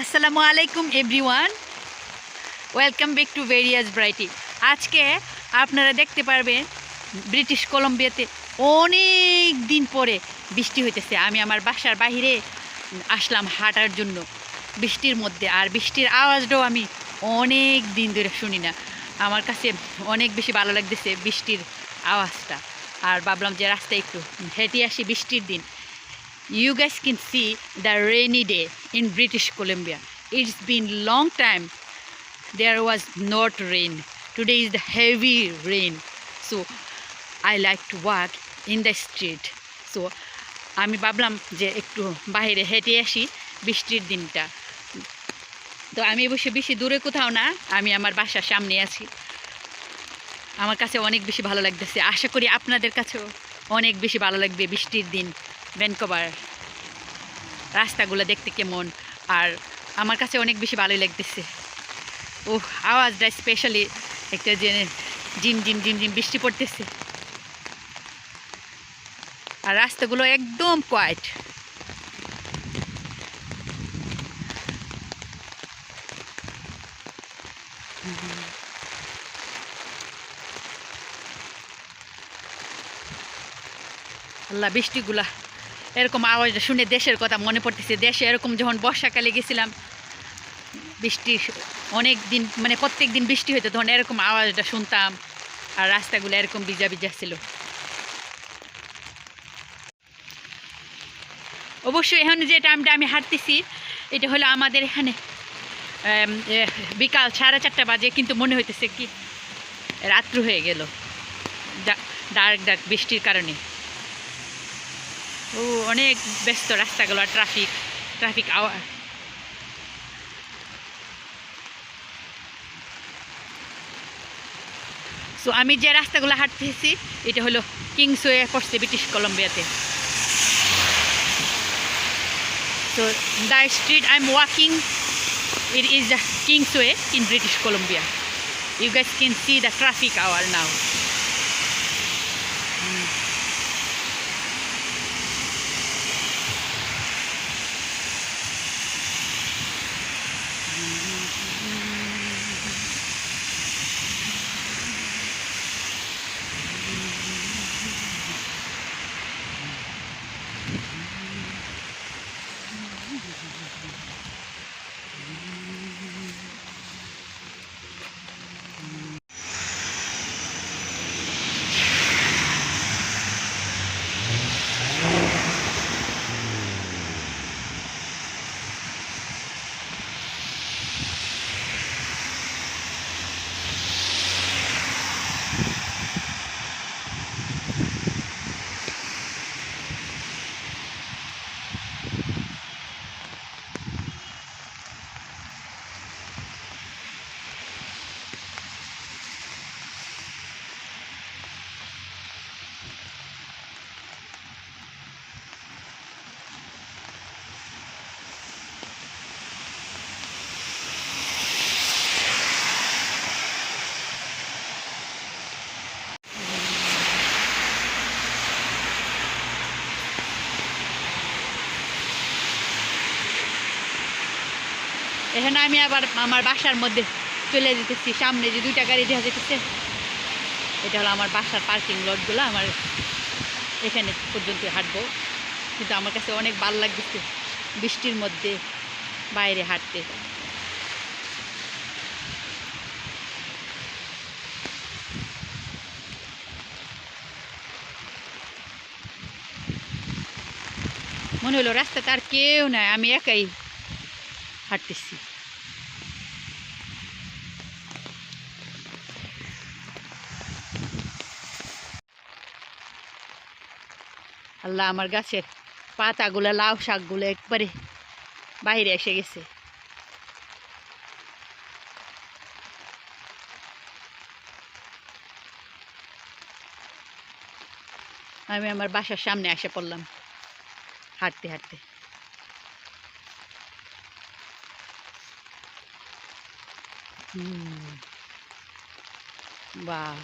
আসসালামু আলাইকুম everyone, welcome back to various brighty. আজকে আপনারা দেখতে পারবেন ব্রিটিশ কলম্বিয়াতে অনেক দিন পরে বৃষ্টি হইতেছে। আমি আমার বাসার বাইরে আসলাম হাঁটার জন্য বৃষ্টির মধ্যে, আর বৃষ্টির আওয়াজটাও আমি অনেক দিন ধরে শুনি না। আমার কাছে অনেক বেশি ভালো লাগতেছে বৃষ্টির আওয়াজটা, আর ভাবলাম যে রাস্তায় একটু হেঁটে আসি বৃষ্টির দিন। You guys can see the rainy day in British Columbia. It's been long time there was not rain. Today is the heavy rain. So I like to walk in the street. So আমি ভাবলাম যে একটু বাইরে হেঁটে আসি বৃষ্টির দিনটা। তো আমি অবশ্য বেশি দূরে কোথাও না, আমি আমার বাসার সামনে আছি। আমার কাছে অনেক বেশি ভালো লাগতেছে, আশা করি আপনাদের কাছেও অনেক বেশি ভালো লাগবে বৃষ্টির দিন ভ্যানকুভার রাস্তাগুলো দেখতে কেমন। আর আমার কাছে অনেক বেশি ভালোই লাগতেছে। ও আওয়াজটা স্পেশালি একটা যে ঝিম ঝিম ঝিম ঝিম বৃষ্টি পড়তেছে, আর রাস্তাগুলো একদম কোয়াইট। আল্লাহ, বৃষ্টিগুলা এরকম আওয়াজটা শুনে দেশের কথা মনে পড়তেছে। দেশে এরকম যখন বর্ষাকালে গেছিলাম, বৃষ্টি অনেক দিন মানে প্রত্যেক দিন বৃষ্টি হতো, তখন এরকম আওয়াজটা শুনতাম, আর রাস্তাগুলো এরকম ভিজা ভিজা ছিল। অবশ্যই এখন যে টাইমটা আমি হাঁটতেছি এটা হলো আমাদের এখানে বিকাল 4:30 বাজে, কিন্তু মনে হইতেছে কি রাত্র হয়ে গেল ডার্ক ডার্ক বৃষ্টির কারণে। ও অনেক ব্যস্ত রাস্তাগুলো, ট্রাফিক আওয়ার। সো আমি যে রাস্তাগুলো হাঁটতেছি এটা হলো কিংসওয়ে পড়ছে British কলম্বিয়াতে। So the street I'm walking, it is the Kingsway in British Columbia. You guys can see the traffic hour now. এখানে আমি আবার আমার বাসার মধ্যে চলে যেতেছি। সামনে যে 2টা গাড়ি দেখা যেতেছে, এটা হলো আমার বাসার পার্কিং লটগুলো। আমার এখানে পর্যন্ত হাঁটবো, কিন্তু আমার কাছে অনেক ভালো লাগতেছে বৃষ্টির মধ্যে বাইরে হাঁটতে। মনে হলো রাস্তাতে আর কেউ নাই, আমি একাই হাঁটতেছি। আল্লাহ, আমার গাছের পাতাগুলো, লাউ শাকগুলো একবারে বাইরে এসে গেছে। আমি আমার বাসার সামনে এসে পড়লাম হাঁটতে হাঁটতে। বাহ।